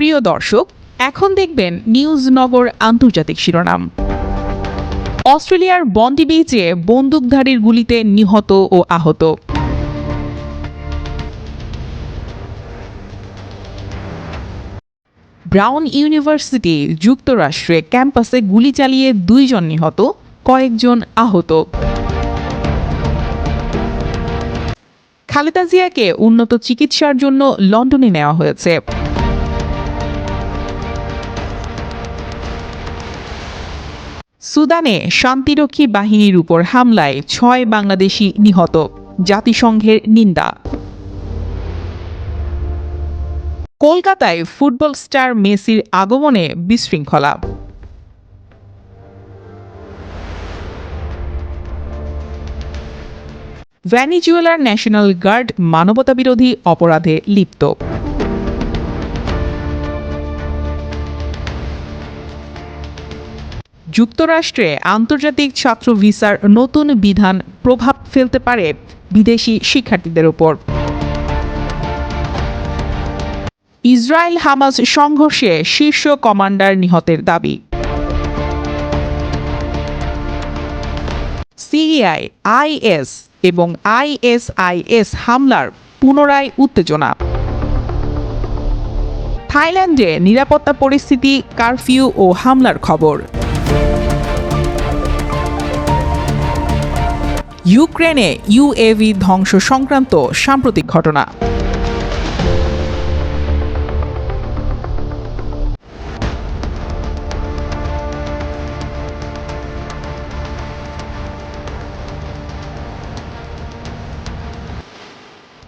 প্রিয় দর্শক, এখন দেখবেন নিউজ নগর আন্তর্জাতিক শিরোনাম। অস্ট্রেলিয়ার বন্টি বিচে বন্দুকধারীর গুলিতে নিহত ও আহত। ব্রাউন ইউনিভার্সিটি যুক্তরাষ্ট্রে ক্যাম্পাসে গুলি চালিয়ে 2 জন নিহত, কয়েকজন আহত। খালেদা জিয়াকে উন্নত চিকিৎসার জন্য লন্ডনে নেওয়া হয়েছে। সুদানে শান্তিরক্ষী বাহিনীর উপর হামলায় 6 বাংলাদেশি নিহত, জাতিসংঘের নিন্দা। কলকাতায় ফুটবল স্টার মেসির আগমনে বিশৃঙ্খলা। ভেনেজুয়েলার ন্যাশনাল গার্ড মানবতাবিরোধী অপরাধে লিপ্ত। যুক্তরাষ্ট্রে আন্তর্জাতিক ছাত্র ভিসার নতুন বিধান প্রভাব ফেলতে পারে বিদেশি শিক্ষার্থীদের উপর। ইসরায়েল হামাস সংঘর্ষে শীর্ষ কমান্ডার নিহতের দাবি। সিরিয়ায় আইএস এবং আইএসআইএস হামলার পুনরায় উত্তেজনা। থাইল্যান্ডে নিরাপত্তা পরিস্থিতি, কারফিউ ও হামলার খবর। ইউক্রেনে ইউএভি ধ্বংস সংক্রান্ত সাম্প্রতিক ঘটনা।